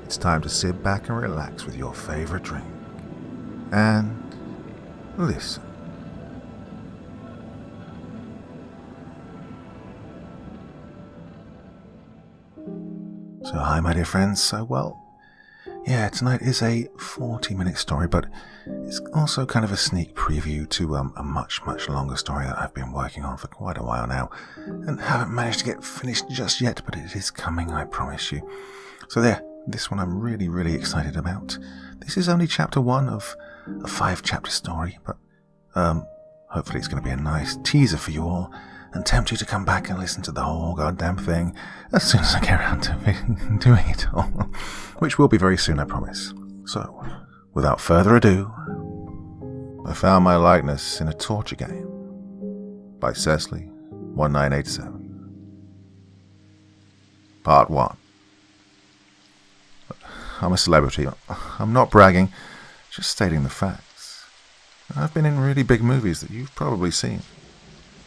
It's time to sit back and relax with your favorite drink. And listen. So hi my dear friends, tonight is a 40-minute story, but it's also kind of a sneak preview to a much longer story that I've been working on for quite a while now, and haven't managed to get finished just yet, but it is coming, I promise you. So this one I'm really excited about. This is only chapter 1 of a 5-chapter story, but hopefully it's going to be a nice teaser for you all, and tempt you to come back and listen to the whole goddamn thing as soon as I get around to doing it all, which will be very soon, I promise. So, without further ado, I found my likeness in a torture game by Cecily 1987. Part 1. I'm a celebrity. I'm not bragging, just stating the facts. I've been in really big movies that you've probably seen.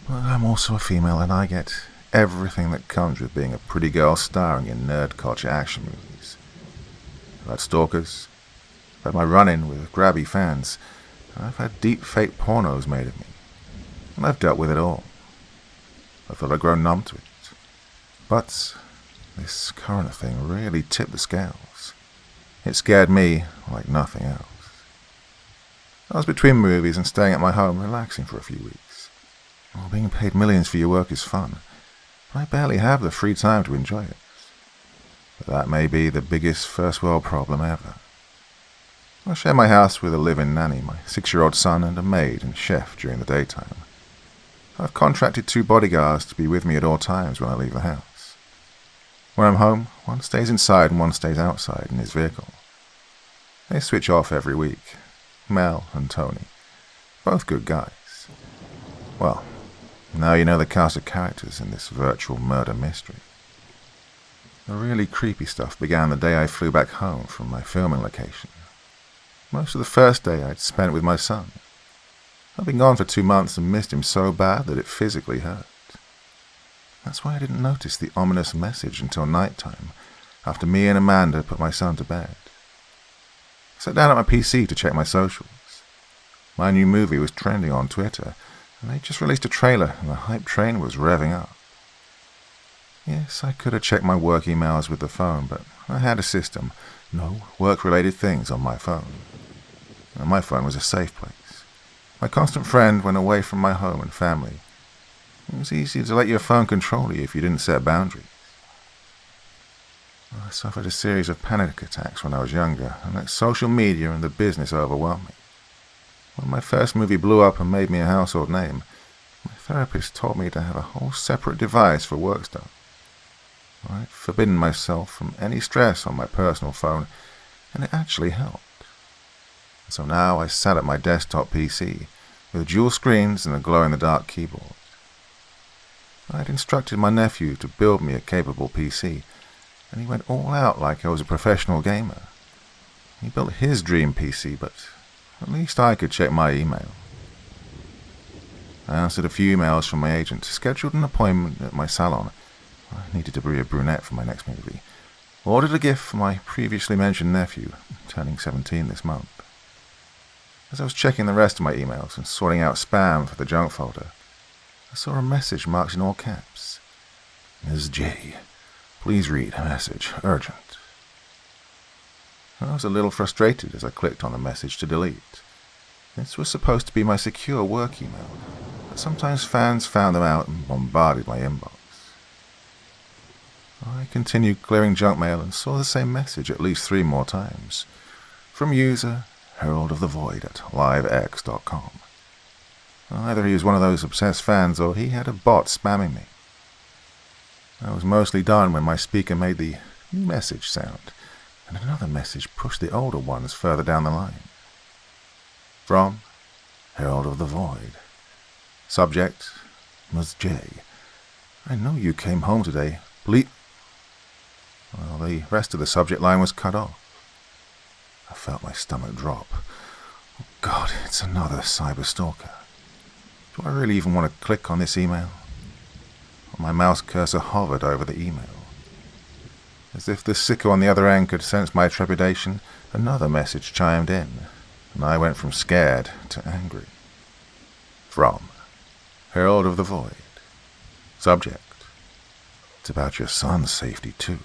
But I'm also a female, and I get everything that comes with being a pretty girl starring in nerd culture action movies. I've had stalkers, I've had my run-in with grabby fans, and I've had deep fake pornos made of me. And I've dealt with it all. I thought I'd grown numb to it. But this current thing really tipped the scales. It scared me like nothing else. I was between movies and staying at my home relaxing for a few weeks. Well, being paid millions for your work is fun, but I barely have the free time to enjoy it. But that may be the biggest first world problem ever. I share my house with a live-in nanny, my 6-year-old son, and a maid and chef during the daytime. I've contracted 2 bodyguards to be with me at all times when I leave the house. When I'm home, one stays inside and one stays outside in his vehicle. They switch off every week, Mel and Tony, both good guys. Well, now you know the cast of characters in this virtual murder mystery. The really creepy stuff began the day I flew back home from my filming location. Most of the first day I'd spent with my son. I'd been gone for 2 months and missed him so bad that it physically hurt. That's why I didn't notice the ominous message until nighttime, after me and Amanda put my son to bed. I sat down at my PC to check my socials. My new movie was trending on Twitter, and they just released a trailer and the hype train was revving up. Yes, I could have checked my work emails with the phone, but I had a system, no work-related things on my phone. And my phone was a safe place. My constant friend when away from my home and family. It was easy to let your phone control you if you didn't set boundaries. I suffered a series of panic attacks when I was younger, and let social media and the business overwhelm me. When my first movie blew up and made me a household name, my therapist taught me to have a whole separate device for work stuff. I'd forbidden myself from any stress on my personal phone, and it actually helped. So now I sat at my desktop PC, with dual screens and a glow-in-the-dark keyboard. I'd instructed my nephew to build me a capable PC, and he went all out like I was a professional gamer. He built his dream PC, but at least I could check my email. I answered a few emails from my agent, scheduled an appointment at my salon. I needed to be a brunette for my next movie. Ordered a gift for my previously mentioned nephew, turning 17 this month. As I was checking the rest of my emails and sorting out spam for the junk folder, I saw a message marked in all caps. Ms. J, please read a message, urgent. I was a little frustrated as I clicked on the message to delete. This was supposed to be my secure work email, but sometimes fans found them out and bombarded my inbox. I continued clearing junk mail and saw the same message at least 3 more times. From user, Herald of the Void at livex.com. Either he was one of those obsessed fans or he had a bot spamming me. I was mostly done when my speaker made the new message sound, and another message pushed the older ones further down the line. From Herald of the Void. Subject, Ms. J. I know you came home today. Well, the rest of the subject line was cut off. I felt my stomach drop. Oh God, it's another cyber stalker. Do I really even want to click on this email? My mouse cursor hovered over the email. As if the sicko on the other end could sense my trepidation, another message chimed in, and I went from scared to angry. From Herald of the Void. Subject: it's about your son's safety too.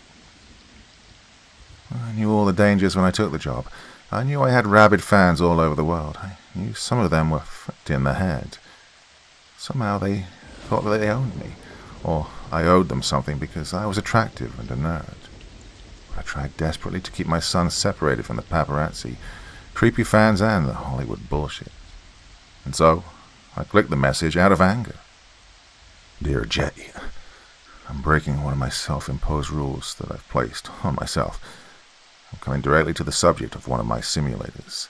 I knew all the dangers when I took the job. I knew I had rabid fans all over the world. I knew some of them were fucked in the head. Somehow they thought that they owned me, or I owed them something because I was attractive and a nerd. I tried desperately to keep my son separated from the paparazzi, creepy fans, and the Hollywood bullshit. And so, I clicked the message out of anger. Dear Jay, I'm breaking one of my self-imposed rules that I've placed on myself. I'm coming directly to the subject of one of my simulators.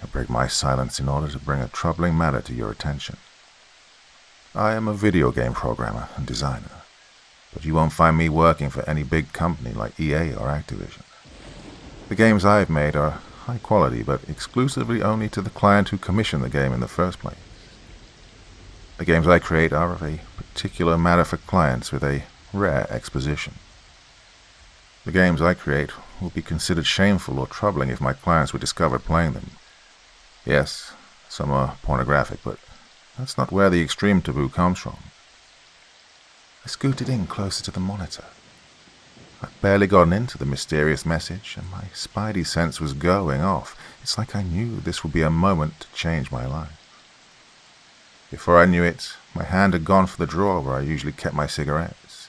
I break my silence in order to bring a troubling matter to your attention. I am a video game programmer and designer, but you won't find me working for any big company like EA or Activision. The games I've made are high quality, but exclusively only to the client who commissioned the game in the first place. The games I create are of a particular matter for clients with a rare exposition. The games I create will be considered shameful or troubling if my clients were discovered playing them. Yes, some are pornographic, but that's not where the extreme taboo comes from. I scooted in closer to the monitor. I'd barely gotten into the mysterious message, and my spidey sense was going off. It's like I knew this would be a moment to change my life. Before I knew it, my hand had gone for the drawer where I usually kept my cigarettes.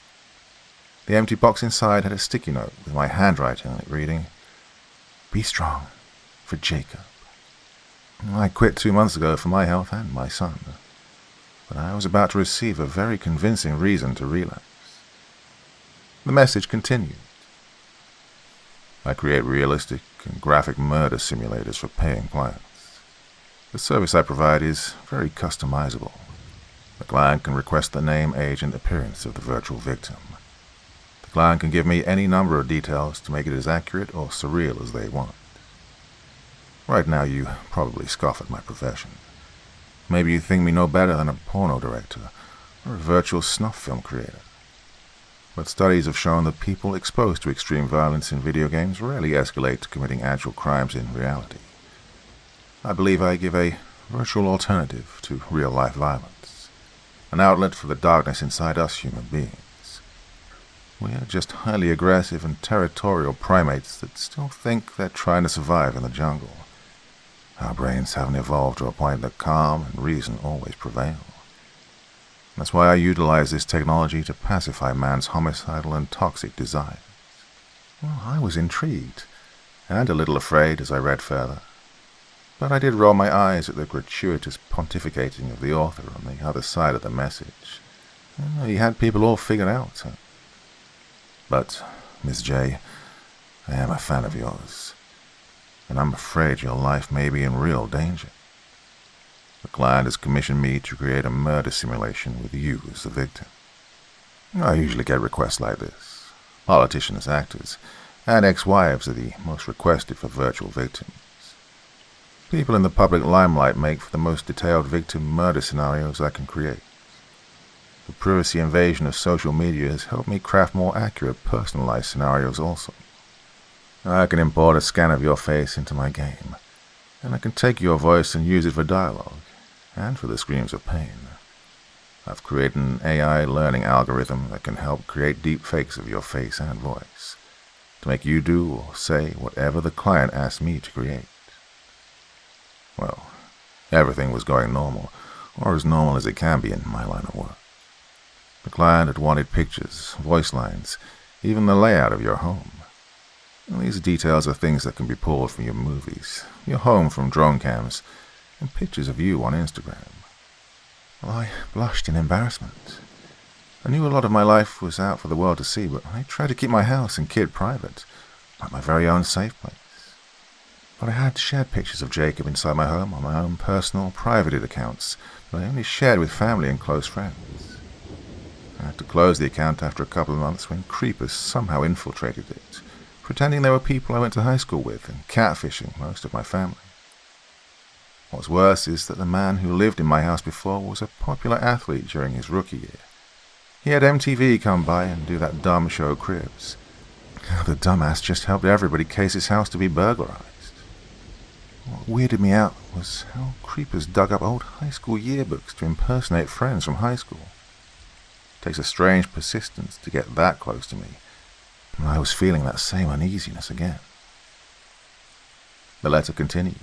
The empty box inside had a sticky note with my handwriting on it reading, "Be strong, for Jacob." I quit 2 months ago for my health and my son, but I was about to receive a very convincing reason to relapse. The message continued. I create realistic and graphic murder simulators for paying clients. The service I provide is very customizable. The client can request the name, age, and appearance of the virtual victim. The client can give me any number of details to make it as accurate or surreal as they want. Right now you probably scoff at my profession. Maybe you think me no better than a porno director or a virtual snuff film creator. But studies have shown that people exposed to extreme violence in video games rarely escalate to committing actual crimes in reality. I believe I give a virtual alternative to real-life violence, an outlet for the darkness inside us human beings. We are just highly aggressive and territorial primates that still think they're trying to survive in the jungle. Our brains haven't evolved to a point that calm and reason always prevail. That's why I utilize this technology to pacify man's homicidal and toxic desires. Well, I was intrigued, and a little afraid as I read further. But I did roll my eyes at the gratuitous pontificating of the author on the other side of the message. He had people all figured out. But, Miss J, I am a fan of yours, and I'm afraid your life may be in real danger. The client has commissioned me to create a murder simulation with you as the victim. I usually get requests like this. Politicians, actors, and ex-wives are the most requested for virtual victims. People in the public limelight make for the most detailed victim murder scenarios I can create. The privacy invasion of social media has helped me craft more accurate, personalized scenarios also. I can import a scan of your face into my game, and I can take your voice and use it for dialogue, and for the screams of pain. I've created an AI learning algorithm that can help create deep fakes of your face and voice, to make you do or say whatever the client asks me to create. Well, everything was going normal, or as normal as it can be in my line of work. The client had wanted pictures, voice lines, even the layout of your home. And these details are things that can be pulled from your movies, your home from drone cams, and pictures of you on Instagram. Well, I blushed in embarrassment. I knew a lot of my life was out for the world to see, but I tried to keep my house and kid private, like my very own safe place. But I had shared pictures of Jacob inside my home on my own personal, privated accounts that I only shared with family and close friends. I had to close the account after a couple of months when creepers somehow infiltrated it, pretending they were people I went to high school with and catfishing most of my family. What's worse is that the man who lived in my house before was a popular athlete during his rookie year. He had MTV come by and do that dumb show Cribs. The dumbass just helped everybody case his house to be burglarized. What weirded me out was how creepers dug up old high school yearbooks to impersonate friends from high school. It takes a strange persistence to get that close to me, and I was feeling that same uneasiness again. The letter continued.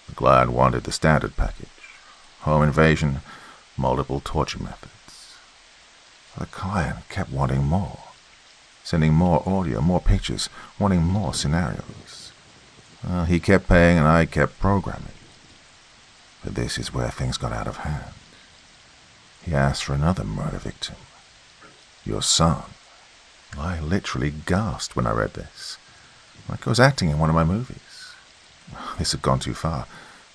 The client wanted the standard package: home invasion, multiple torture methods. The client kept wanting more, sending more audio, more pictures, wanting more scenarios. He kept paying and I kept programming. But this is where things got out of hand. He asked for another murder victim. Your son. I literally gasped when I read this, like I was acting in one of my movies. This had gone too far.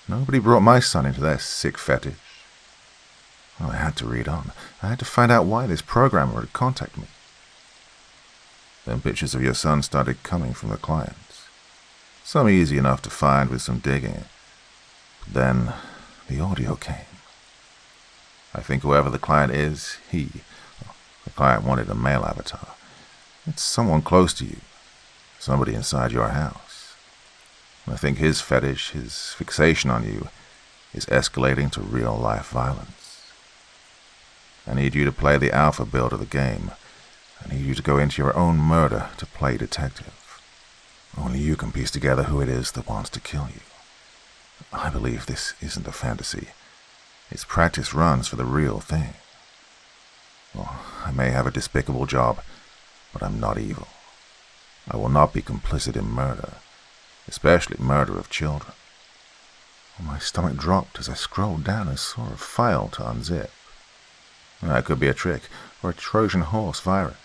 Nobody brought my son into their sick fetish. I had to read on. I had to find out why this programmer had contacted me. Then pictures of your son started coming from the clients. Some easy enough to find with some digging. But then the audio came. I think whoever the client is, the client wanted a male avatar. It's someone close to you, somebody inside your house. I think his fetish, his fixation on you, is escalating to real-life violence. I need you to play the alpha build of the game. I need you to go into your own murder to play detective. Only you can piece together who it is that wants to kill you. I believe this isn't a fantasy. Its practice runs for the real thing. Well, I may have a despicable job, but I'm not evil. I will not be complicit in murder, especially murder of children. My stomach dropped as I scrolled down and saw a file to unzip. That could be a trick, or a Trojan horse virus.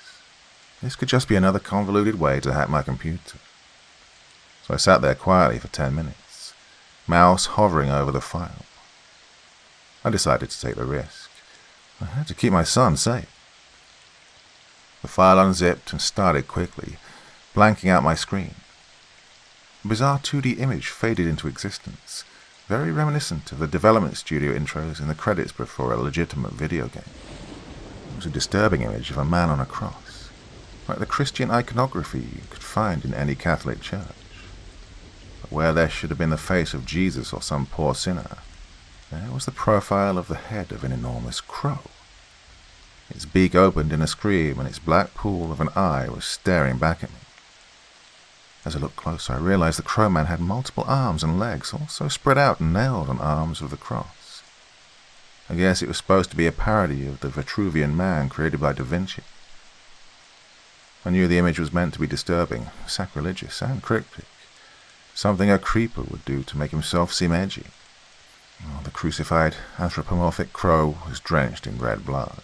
This could just be another convoluted way to hack my computer. So I sat there quietly for 10 minutes, mouse hovering over the file. I decided to take the risk. I had to keep my son safe. The file unzipped and started quickly, blanking out my screen. A bizarre 2D image faded into existence, very reminiscent of the development studio intros in the credits before a legitimate video game. It was a disturbing image of a man on a cross, like the Christian iconography you could find in any Catholic church. But where there should have been the face of Jesus or some poor sinner, there was the profile of the head of an enormous crow. Its beak opened in a scream, and its black pool of an eye was staring back at me. As I looked closer, I realized the crowman had multiple arms and legs, also spread out and nailed on arms of the cross. I guess it was supposed to be a parody of the Vitruvian Man created by Da Vinci. I knew the image was meant to be disturbing, sacrilegious, and cryptic, something a creeper would do to make himself seem edgy. The crucified, anthropomorphic crow was drenched in red blood.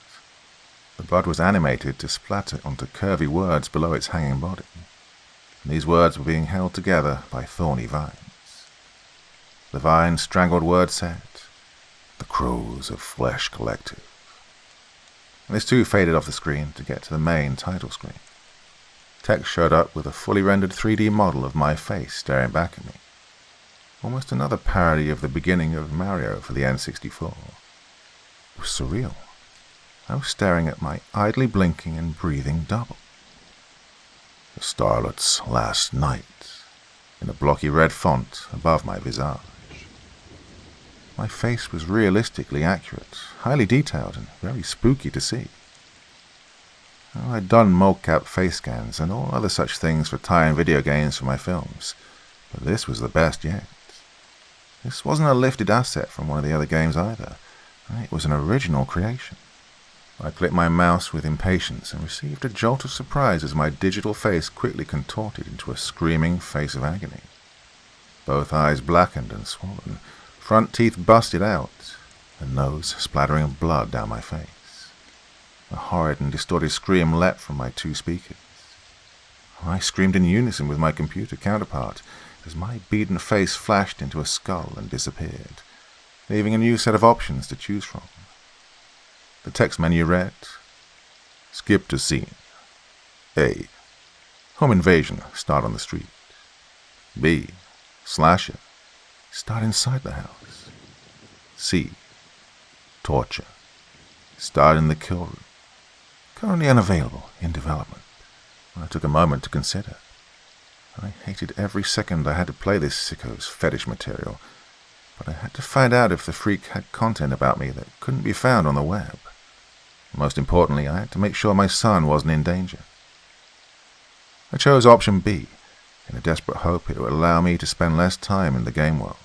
The blood was animated to splatter onto curvy words below its hanging body. And these words were being held together by thorny vines. The vines strangled words said, "The Crows of Flesh Collective." And this too faded off the screen to get to the main title screen. Text showed up with a fully rendered 3D model of my face staring back at me. Almost another parody of the beginning of Mario for the N64. It was surreal. I was staring at my idly blinking and breathing double. The starlet's last night, in a blocky red font above my visage. My face was realistically accurate, highly detailed, and very spooky to see. I'd done mocap face scans and all other such things for tie-in video games for my films, but this was the best yet. This wasn't a lifted asset from one of the other games either. It was an original creation. I clicked my mouse with impatience and received a jolt of surprise as my digital face quickly contorted into a screaming face of agony. Both eyes blackened and swollen, front teeth busted out, the nose splattering blood down my face. A horrid and distorted scream leapt from my two speakers. I screamed in unison with my computer counterpart as my beaten face flashed into a skull and disappeared, leaving a new set of options to choose from. The text menu read, "Skip to scene. A. Home invasion, start on the street. B. Slasher, start inside the house. C. Torture, start in the kill room. Currently unavailable, in development. I took a moment to consider. I hated every second I had to play this sicko's fetish material, but I had to find out if the freak had content about me that couldn't be found on the web. Most importantly, I had to make sure my son wasn't in danger. I chose option B, in a desperate hope it would allow me to spend less time in the game world.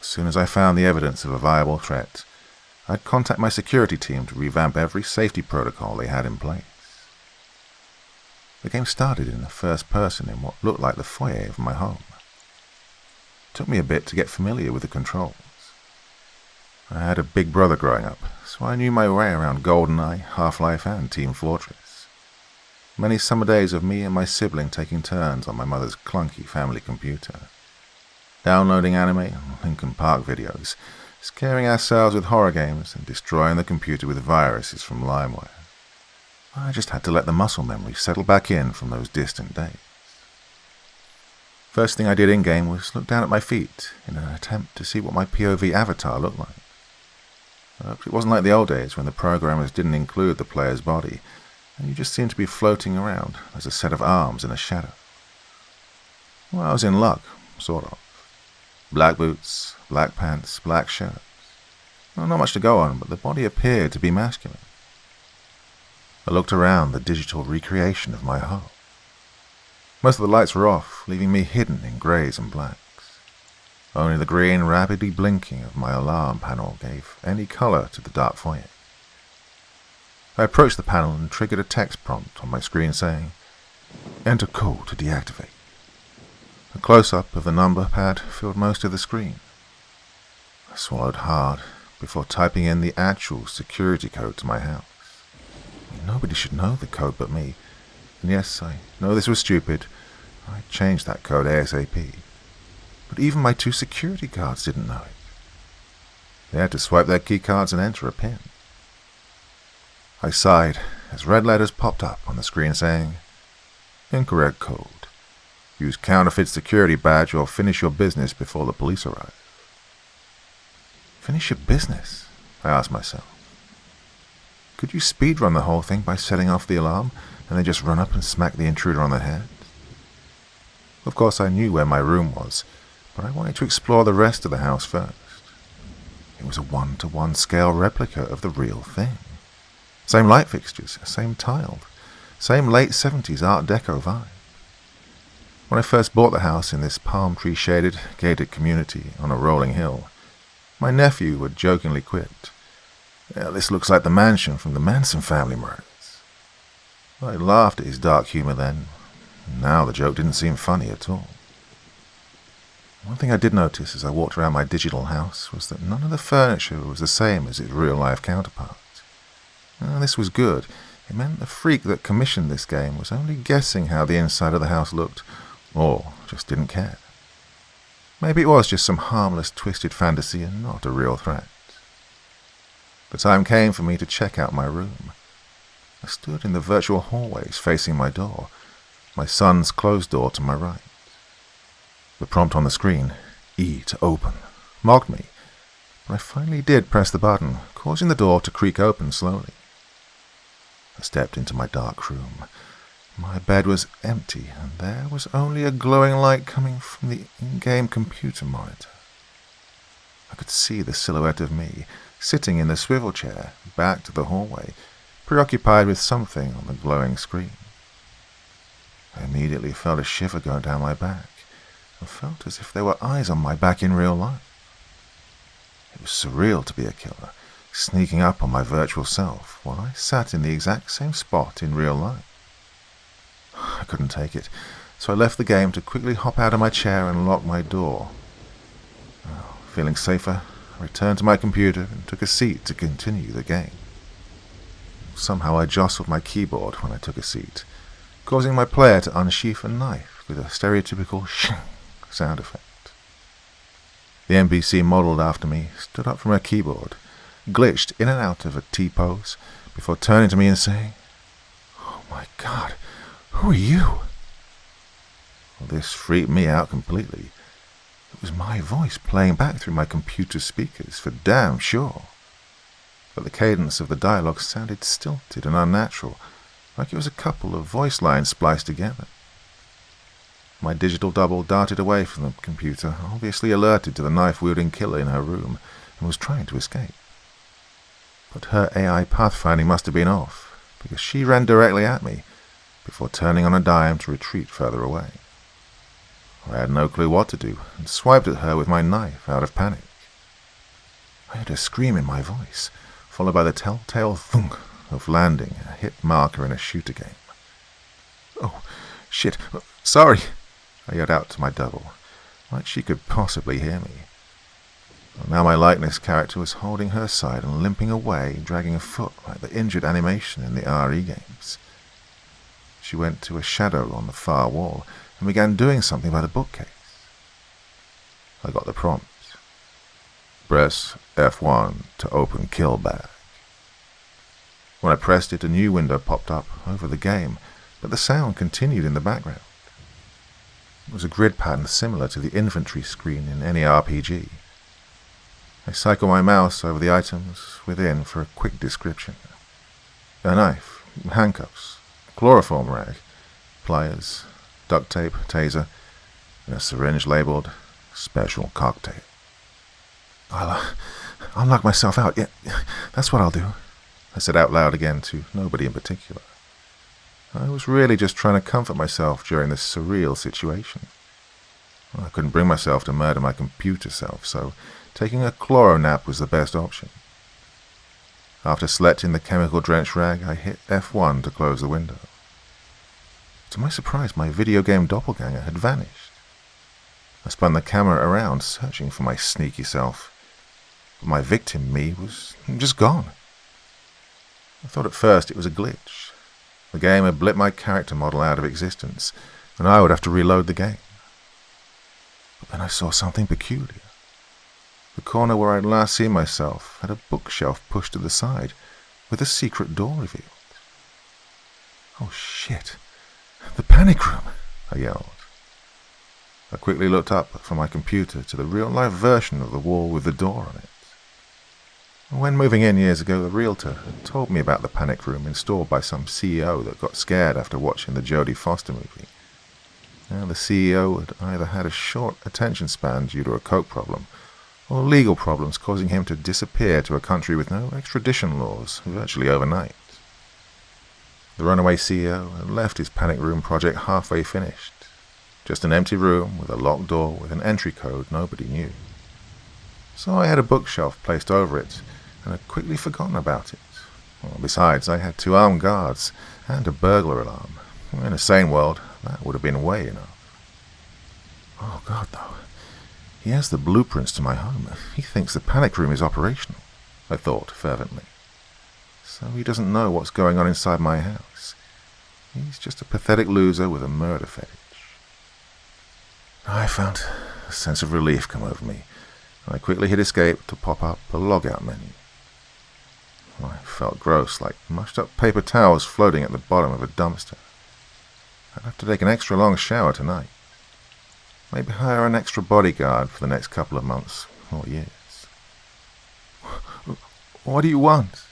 As soon as I found the evidence of a viable threat, I'd contact my security team to revamp every safety protocol they had in place. The game started in the first person in what looked like the foyer of my home. It took me a bit to get familiar with the controls. I had a big brother growing up, so I knew my way around GoldenEye, Half-Life and Team Fortress. Many summer days of me and my sibling taking turns on my mother's clunky family computer, downloading anime and Linkin Park videos, scaring ourselves with horror games and destroying the computer with viruses from LimeWire. I just had to let the muscle memory settle back in from those distant days. First thing I did in-game was look down at my feet in an attempt to see what my POV avatar looked like. It wasn't like the old days when the programmers didn't include the player's body, and you just seemed to be floating around as a set of arms in a shadow. Well, I was in luck, sort of. Black boots, black pants, black shirts. Well, not much to go on, but the body appeared to be masculine. I looked around the digital recreation of my home. Most of the lights were off, leaving me hidden in greys and blacks. Only the green, rapidly blinking of my alarm panel gave any colour to the dark foyer. I approached the panel and triggered a text prompt on my screen saying, "Enter code to deactivate." A close-up of the number pad filled most of the screen. I swallowed hard before typing in the actual security code to my house. Nobody should know the code but me, and yes, I know this was stupid. I changed that code ASAP. But even my 2 security guards didn't know it. They had to swipe their keycards and enter a PIN. I sighed as red letters popped up on the screen saying, "Incorrect code. Use counterfeit security badge or finish your business before the police arrive." Finish your business? I asked myself. Could you speedrun the whole thing by setting off the alarm and then just run up and smack the intruder on the head? Of course, I knew where my room was, but I wanted to explore the rest of the house first. It was a 1-to-1 scale replica of the real thing. Same light fixtures, same tiled, same late 70s Art Deco vibe. When I first bought the house in this palm tree-shaded, gated community on a rolling hill, my nephew would jokingly quip, "This looks like the mansion from the Manson family murders." I laughed at his dark humor then. Now the joke didn't seem funny at all. One thing I did notice as I walked around my digital house was that none of the furniture was the same as its real-life counterpart. This was good. It meant the freak that commissioned this game was only guessing how the inside of the house looked, or just didn't care. Maybe it was just some harmless, twisted fantasy and not a real threat. The time came for me to check out my room. I stood in the virtual hallways facing my door, my son's closed door to my right. The prompt on the screen, E to open, mocked me, but I finally did press the button, causing the door to creak open slowly. I stepped into my dark room. My bed was empty, and there was only a glowing light coming from the in-game computer monitor. I could see the silhouette of me, sitting in the swivel chair, back to the hallway, preoccupied with something on the glowing screen. I immediately felt a shiver go down my back, and felt as if there were eyes on my back in real life. It was surreal to be a killer, sneaking up on my virtual self while I sat in the exact same spot in real life. I couldn't take it, so I left the game to quickly hop out of my chair and lock my door. Feeling safer, I returned to my computer and took a seat to continue the game. Somehow I jostled my keyboard when I took a seat, causing my player to unsheath a knife with a stereotypical shing sound effect. The NPC modelled after me stood up from her keyboard, glitched in and out of a T-pose, before turning to me and saying, "Oh my God, who are you?" Well, this freaked me out completely. It was my voice playing back through my computer speakers, for damn sure. But the cadence of the dialogue sounded stilted and unnatural, like it was a couple of voice lines spliced together. My digital double darted away from the computer, obviously alerted to the knife-wielding killer in her room, and was trying to escape. But her AI pathfinding must have been off, because she ran directly at me, before turning on a dime to retreat further away. I had no clue what to do, and swiped at her with my knife out of panic. I heard a scream in my voice, followed by the telltale thunk of landing a hit marker in a shooter game. "Oh, shit, sorry," I yelled out to my double, like she could possibly hear me. Now my likeness character was holding her side and limping away, dragging a foot like the injured animation in the RE games. She went to a shadow on the far wall and began doing something by the bookcase. I got the prompt. Press F1 to open kill bag. When I pressed it, a new window popped up over the game, but the sound continued in the background. It was a grid pattern similar to the inventory screen in any RPG. I cycled my mouse over the items within for a quick description. A knife, handcuffs, chloroform rag, pliers, duct tape, taser, and a syringe labeled special cocktail. I'll knock myself out. Yeah, that's what I'll do," I said out loud again to nobody in particular. I was really just trying to comfort myself during this surreal situation. I couldn't bring myself to murder my computer self, so taking a chloro nap was the best option. After selecting the chemical-drenched rag, I hit F1 to close the window. To my surprise, my video game doppelganger had vanished. I spun the camera around, searching for my sneaky self, but my victim, me, was just gone. I thought at first it was a glitch. The game had blipped my character model out of existence, and I would have to reload the game. But then I saw something peculiar. The corner where I'd last seen myself had a bookshelf pushed to the side, with a secret door revealed. "Oh shit! The panic room!" I yelled. I quickly looked up from my computer to the real-life version of the wall with the door on it. When moving in years ago, the realtor had told me about the panic room installed by some CEO that got scared after watching the Jodie Foster movie. Now, the CEO had either had a short attention span due to a coke problem, or legal problems causing him to disappear to a country with no extradition laws virtually overnight. The runaway CEO had left his panic room project halfway finished. Just an empty room with a locked door with an entry code nobody knew. So I had a bookshelf placed over it, and had quickly forgotten about it. Well, besides, I had 2 armed guards and a burglar alarm. In a sane world, that would have been way enough. Oh God, though. He has the blueprints to my home. He thinks the panic room is operational, I thought fervently. So he doesn't know what's going on inside my house. He's just a pathetic loser with a murder fetish. I found a sense of relief come over me, and I quickly hit escape to pop up a logout menu. I felt gross, like mushed-up paper towels floating at the bottom of a dumpster. I'd have to take an extra long shower tonight. Maybe hire an extra bodyguard for the next couple of months or years. "What do you want?"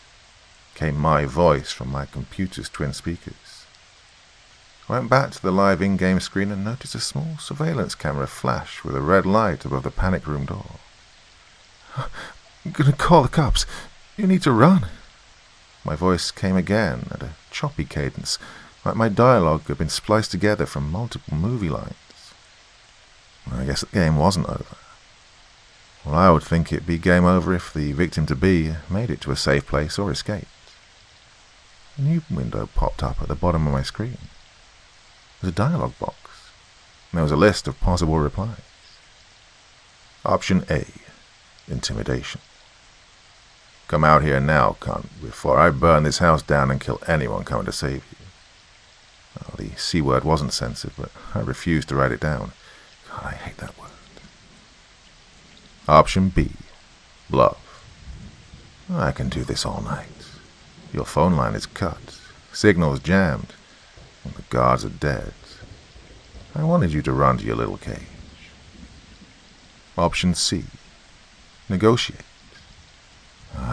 came my voice from my computer's twin speakers. I went back to the live in-game screen and noticed a small surveillance camera flash with a red light above the panic room door. "I'm gonna call the cops. You need to run." My voice came again at a choppy cadence, like my dialogue had been spliced together from multiple movie lines. I guess the game wasn't over. Well, I would think it'd be game over if the victim-to-be made it to a safe place or escaped. A new window popped up at the bottom of my screen. There was a dialogue box, and there was a list of possible replies. Option A, intimidation. "Come out here now, cunt, before I burn this house down and kill anyone coming to save you." Oh, the C word wasn't censored, but I refused to write it down. God, I hate that word. Option B, bluff. "I can do this all night. Your phone line is cut, signal's jammed, and the guards are dead. I wanted you to run to your little cage." Option C, negotiate.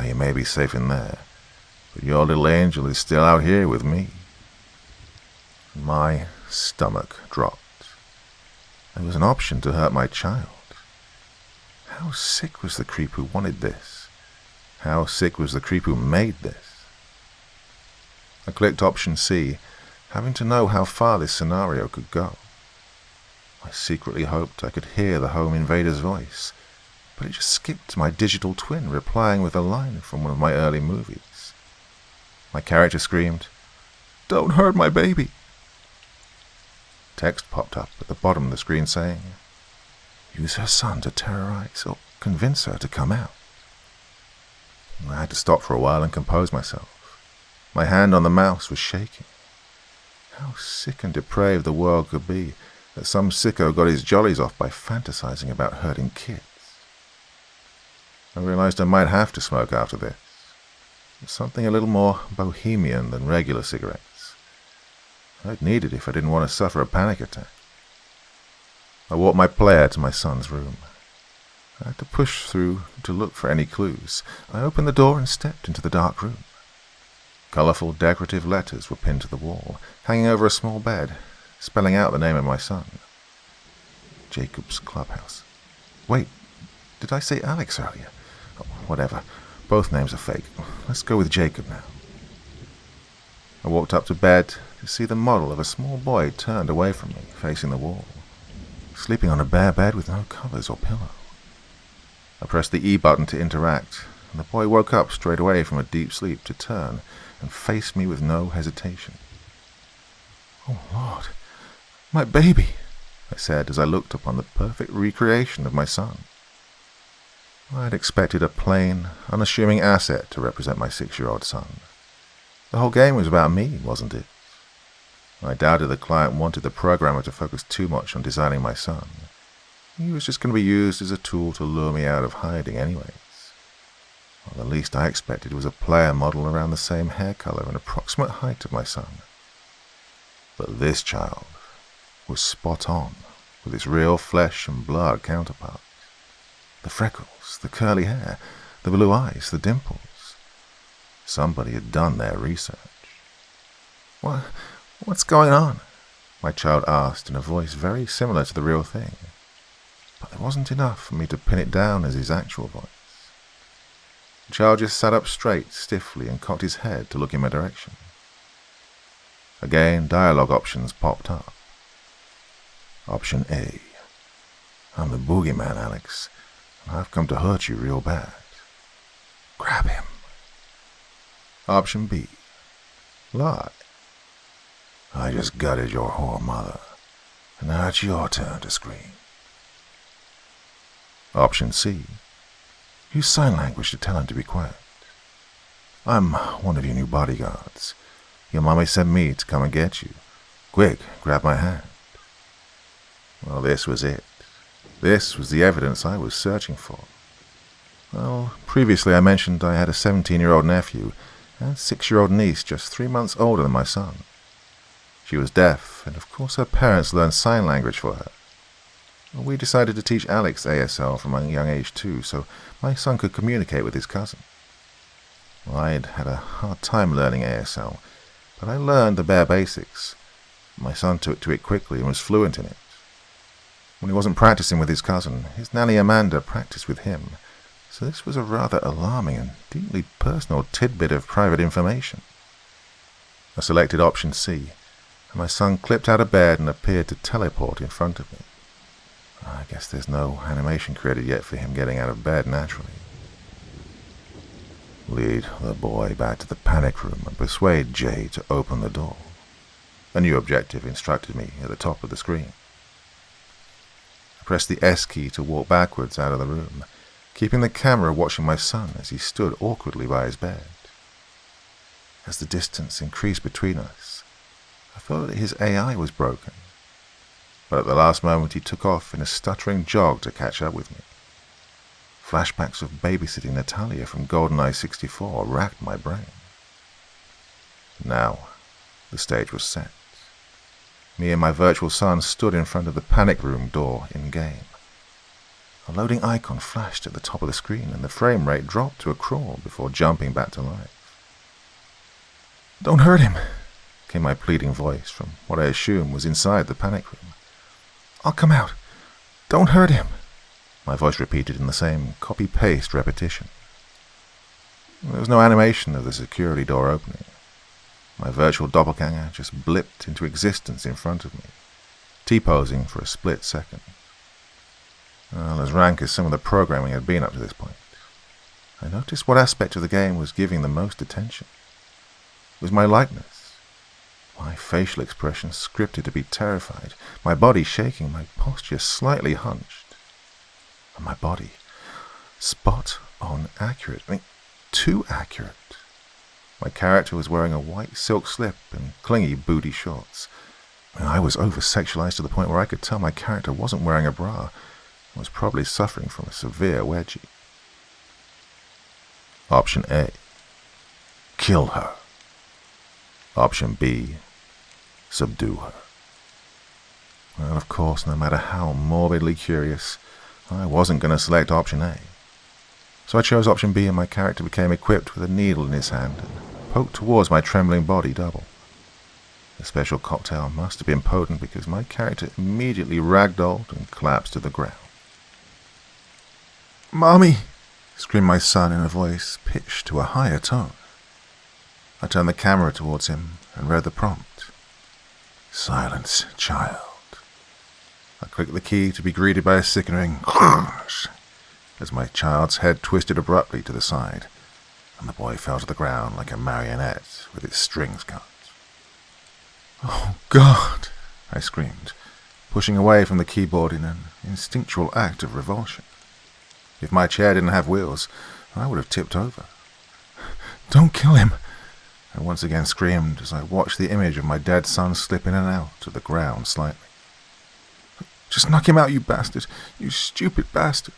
You may be safe in there, but your little angel is still out here with me. My stomach dropped. There was an option to hurt my child. How sick was the creep who wanted this? How sick was the creep who made this? I clicked option C, having to know how far this scenario could go. I secretly hoped I could hear the home invader's voice, but it just skipped to my digital twin replying with a line from one of my early movies. My character screamed, "Don't hurt my baby!" Text popped up at the bottom of the screen saying, "Use her son to terrorize or convince her to come out." I had to stop for a while and compose myself. My hand on the mouse was shaking. How sick and depraved the world could be that some sicko got his jollies off by fantasizing about hurting kids. I realized I might have to smoke after this. Something a little more bohemian than regular cigarettes. I'd need it if I didn't want to suffer a panic attack. I walked my player to my son's room. I had to push through to look for any clues. I opened the door and stepped into the dark room. Colorful decorative letters were pinned to the wall, hanging over a small bed, spelling out the name of my son. Jacob's Clubhouse. Wait, did I say Alex earlier? Oh, whatever. Both names are fake. Let's go with Jacob now. I walked up to bed to see the model of a small boy turned away from me, facing the wall, sleeping on a bare bed with no covers or pillow. I pressed the E button to interact, and the boy woke up straight away from a deep sleep to turn and face me with no hesitation. "Oh, Lord, my baby," I said as I looked upon the perfect recreation of my son. I had expected a plain, unassuming asset to represent my 6-year-old son. The whole game was about me, wasn't it? I doubted the client wanted the programmer to focus too much on designing my son. He was just going to be used as a tool to lure me out of hiding anyways. Well, the least I expected was a player model around the same hair color and approximate height of my son. But this child was spot on with its real flesh and blood counterpart. The freckles, the curly hair, the blue eyes, the dimples. Somebody had done their research. What's going on?" my child asked in a voice very similar to the real thing. But there wasn't enough for me to pin it down as his actual voice. The child just sat up straight, stiffly, and cocked his head to look in my direction. Again, dialogue options popped up. Option A. "I'm the boogeyman, Alex, and I've come to hurt you real bad. Grab him." Option B. Lie. "I just gutted your whore mother, and now it's your turn to scream." Option C. Use sign language to tell him to be quiet. "I'm one of your new bodyguards. Your mommy sent me to come and get you. Quick, grab my hand." Well, this was it. This was the evidence I was searching for. Well, previously I mentioned I had a 17-year-old nephew and 6-year-old niece just 3 months older than my son. She was deaf, and of course her parents learned sign language for her. We decided to teach Alex ASL from a young age too, so my son could communicate with his cousin. I'd had a hard time learning ASL, but I learned the bare basics. My son took to it quickly and was fluent in it. When he wasn't practicing with his cousin, his nanny Amanda practiced with him, so this was a rather alarming and deeply personal tidbit of private information. I selected option C, and my son clipped out of bed and appeared to teleport in front of me. I guess there's no animation created yet for him getting out of bed naturally. "Lead the boy back to the panic room and persuade Jay to open the door," a new objective instructed me at the top of the screen. I pressed the S key to walk backwards out of the room, keeping the camera watching my son as he stood awkwardly by his bed. As the distance increased between us, I felt that his AI was broken. But at the last moment he took off in a stuttering jog to catch up with me. Flashbacks of babysitting Natalia from GoldenEye 64 racked my brain. Now, the stage was set. Me and my virtual son stood in front of the panic room door in-game. A loading icon flashed at the top of the screen and the frame rate dropped to a crawl before jumping back to life. "Don't hurt him. came my pleading voice from what I assumed was inside the panic room. "I'll come out. Don't hurt him," my voice repeated in the same copy-paste repetition. There was no animation of the security door opening. My virtual doppelganger just blipped into existence in front of me, T-posing for a split second. Well, as rank as some of the programming had been up to this point, I noticed what aspect of the game was giving the most attention. It was my likeness. My facial expression scripted to be terrified, my body shaking, my posture slightly hunched. And my body, spot on accurate. Too accurate. My character was wearing a white silk slip and clingy booty shorts. I was over-sexualized to the point where I could tell my character wasn't wearing a bra and was probably suffering from a severe wedgie. Option A. Kill her. Option B. Subdue her. Well, of course, no matter how morbidly curious, I wasn't going to select option A. So I chose option B, and my character became equipped with a needle in his hand and poked towards my trembling body double. The special cocktail must have been potent because my character immediately ragdolled and collapsed to the ground. "Mommy!" screamed my son in a voice pitched to a higher tone. I turned the camera towards him and read the prompt. "Silence, child." I clicked the key to be greeted by a sickening crash as my child's head twisted abruptly to the side, and the boy fell to the ground like a marionette with its strings cut. "Oh, God!" I screamed, pushing away from the keyboard in an instinctual act of revulsion. If my chair didn't have wheels, I would have tipped over. "Don't kill him!" I once again screamed as I watched the image of my dead son slip in and out of the ground slightly. "Just knock him out, you bastard! You stupid bastard!"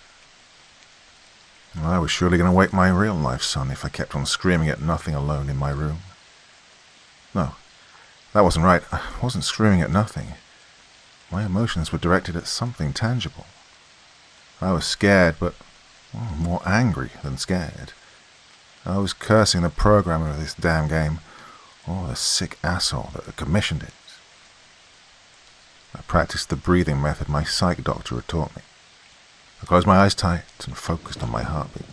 Well, I was surely going to wake my real-life son if I kept on screaming at nothing alone in my room. No, that wasn't right. I wasn't screaming at nothing. My emotions were directed at something tangible. I was scared, but more angry than scared. I was cursing the programmer of this damn game, or the sick asshole that had commissioned it. I practiced the breathing method my psych doctor had taught me. I closed my eyes tight and focused on my heartbeat.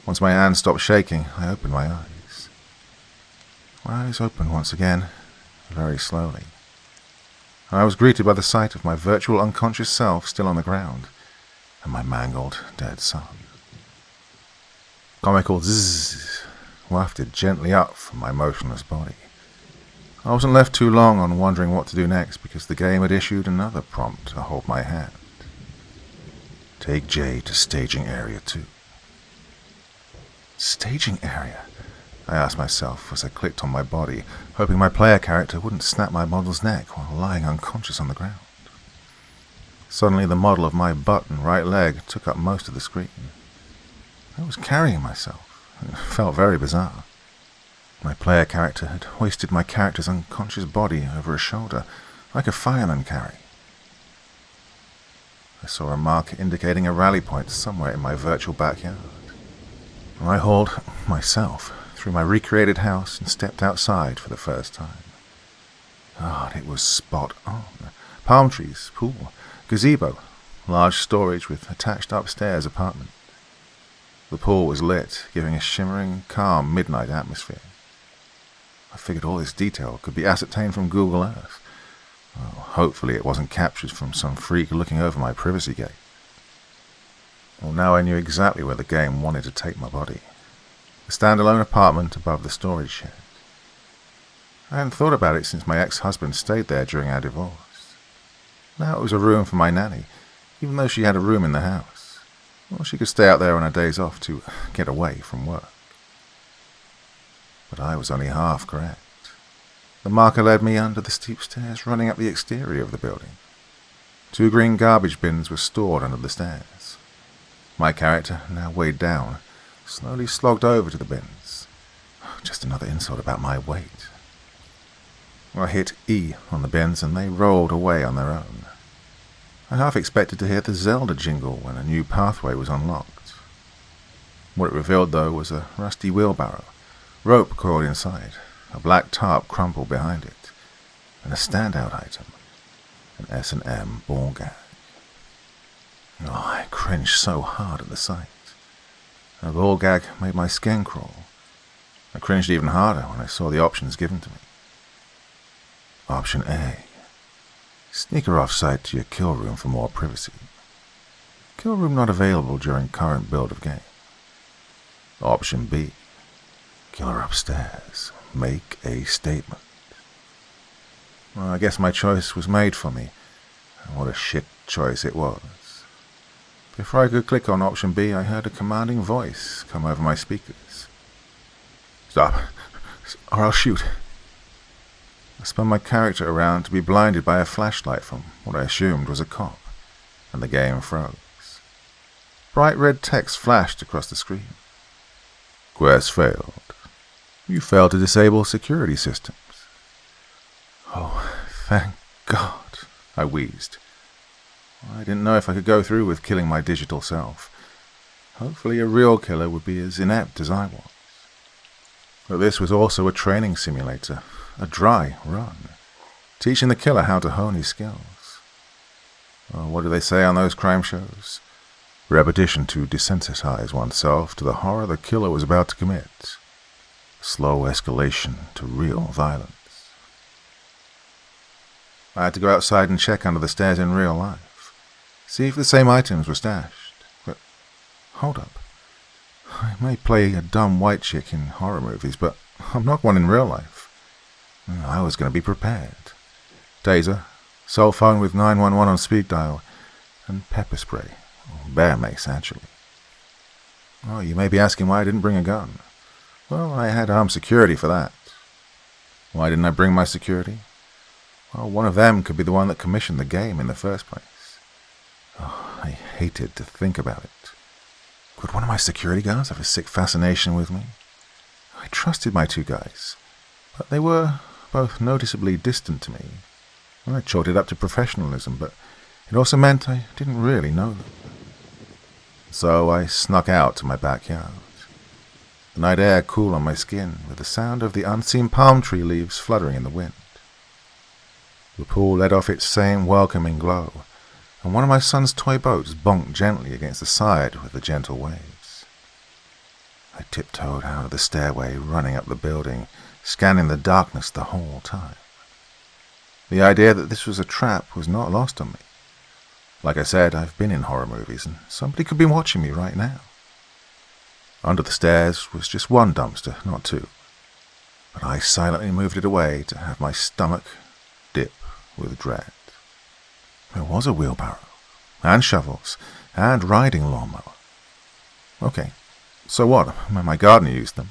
Once my hand stopped shaking, I opened my eyes. My eyes opened once again, very slowly. I was greeted by the sight of my virtual unconscious self still on the ground, and my mangled, dead son. Comical zzz wafted gently up from my motionless body. I wasn't left too long on wondering what to do next because the game had issued another prompt to hold my hand. Take Jay to staging area 2. Staging area? I asked myself as I clicked on my body, hoping my player character wouldn't snap my model's neck while lying unconscious on the ground. Suddenly the model of my butt and right leg took up most of the screen. I was carrying myself, and it felt very bizarre. My player character had hoisted my character's unconscious body over a shoulder, like a fireman carry. I saw a marker indicating a rally point somewhere in my virtual backyard. I hauled myself through my recreated house and stepped outside for the first time. God, it was spot on. Palm trees, pool, gazebo, large storage with attached upstairs apartment. The pool was lit, giving a shimmering, calm midnight atmosphere. I figured all this detail could be ascertained from Google Earth. Well, hopefully it wasn't captured from some freak looking over my privacy gate. Well, now I knew exactly where the game wanted to take my body. The standalone apartment above the storage shed. I hadn't thought about it since my ex-husband stayed there during our divorce. Now it was a room for my nanny, even though she had a room in the house. Well, she could stay out there on her days off to get away from work. But I was only half correct. The marker led me under the steep stairs running up the exterior of the building. 2 green garbage bins were stored under the stairs. My character, now weighed down, slowly slogged over to the bins. Just another insult about my weight. I hit E on the bins and they rolled away on their own. I half expected to hear the Zelda jingle when a new pathway was unlocked. What it revealed, though, was a rusty wheelbarrow, rope coiled inside, a black tarp crumpled behind it, and a standout item, an S&M ball gag. Oh, I cringed so hard at the sight. A ball gag made my skin crawl. I cringed even harder when I saw the options given to me. Option A. Sneaker off-site to your kill room for more privacy. Kill room not available during current build of game. Option B. Killer upstairs. Make a statement. Well, I guess my choice was made for me. And what a shit choice it was. Before I could click on option B, I heard a commanding voice come over my speakers. Stop, or I'll shoot. I spun my character around to be blinded by a flashlight from what I assumed was a cop, and the game froze. Bright red text flashed across the screen. Quest failed. You failed to disable security systems. Oh, thank God, I wheezed. I didn't know if I could go through with killing my digital self. Hopefully a real killer would be as inept as I was. But this was also a training simulator, a dry run, teaching the killer how to hone his skills. Well, what do they say on those crime shows? Repetition to desensitize oneself to the horror the killer was about to commit. Slow escalation to real violence. I had to go outside and check under the stairs in real life. See if the same items were stashed. But, hold up. I may play a dumb white chick in horror movies, but I'm not one in real life. I was going to be prepared. Taser, cell phone with 911 on speed dial, and pepper spray. Bear mace, actually. Oh, you may be asking why I didn't bring a gun. Well, I had armed security for that. Why didn't I bring my security? Well, one of them could be the one that commissioned the game in the first place. Oh, I hated to think about it. Could one of my security guards have a sick fascination with me? I trusted my two guys, but they were both noticeably distant to me. I chalked it up to professionalism, but it also meant I didn't really know them. So I snuck out to my backyard. The night air cool on my skin, with the sound of the unseen palm tree leaves fluttering in the wind. The pool let off its same welcoming glow, and one of my son's toy boats bonked gently against the side with the gentle waves. I tiptoed out of the stairway, running up the building, scanning the darkness the whole time. The idea that this was a trap was not lost on me. Like I said, I've been in horror movies, and somebody could be watching me right now. Under the stairs was just one dumpster, not two. But I silently moved it away to have my stomach dip with dread. There was a wheelbarrow, and shovels, and riding lawnmower. Okay, so what? My gardener used them.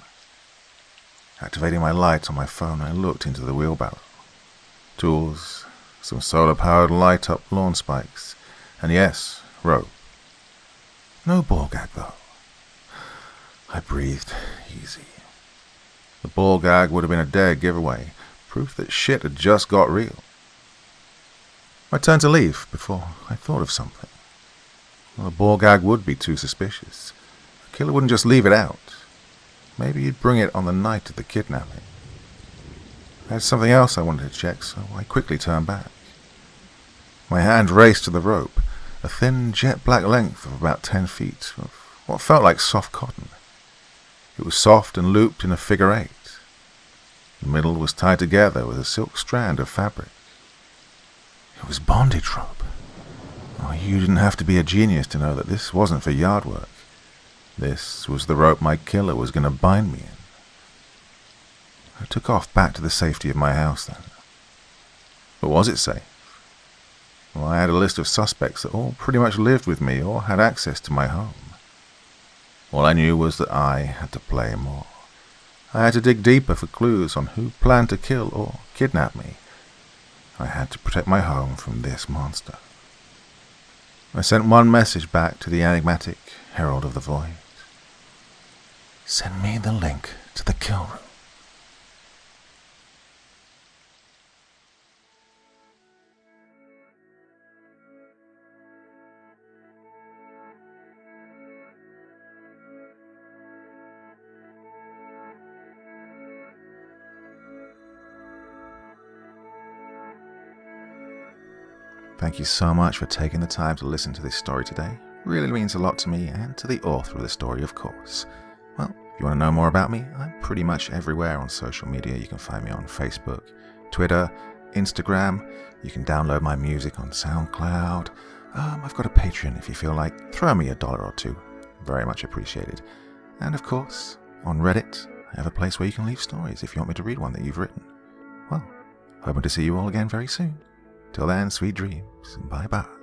Activating my light on my phone, I looked into the wheelbarrow. Tools, some solar-powered light-up lawn spikes, and yes, rope. No ball gag, though. I breathed easy. The ball gag would have been a dead giveaway, proof that shit had just got real. I turned to leave before I thought of something. Well, a ball gag would be too suspicious. The killer wouldn't just leave it out. Maybe he'd bring it on the night of the kidnapping. I had something else I wanted to check, so I quickly turned back. My hand raced to the rope, a thin jet-black length of about 10 feet, of what felt like soft cotton. It was soft and looped in a figure eight. The middle was tied together with a silk strand of fabric. It was bondage rope. Oh, you didn't have to be a genius to know that this wasn't for yard work. This was the rope my killer was going to bind me in. I took off back to the safety of my house then. But was it safe? Well, I had a list of suspects that all pretty much lived with me or had access to my home. All I knew was that I had to play more. I had to dig deeper for clues on who planned to kill or kidnap me. I had to protect my home from this monster. I sent one message back to the enigmatic Herald of the Void. Send me the link to the kill room. Thank you so much for taking the time to listen to this story today. It really means a lot to me and to the author of the story, of course. Well, if you want to know more about me, I'm pretty much everywhere on social media. You can find me on Facebook, Twitter, Instagram. You can download my music on SoundCloud. I've got a Patreon if you feel like. Throw me $1 or $2. Very much appreciated. And of course, on Reddit, I have a place where you can leave stories if you want me to read one that you've written. Well, hoping to see you all again very soon. Till then, sweet dreams, and bye-bye.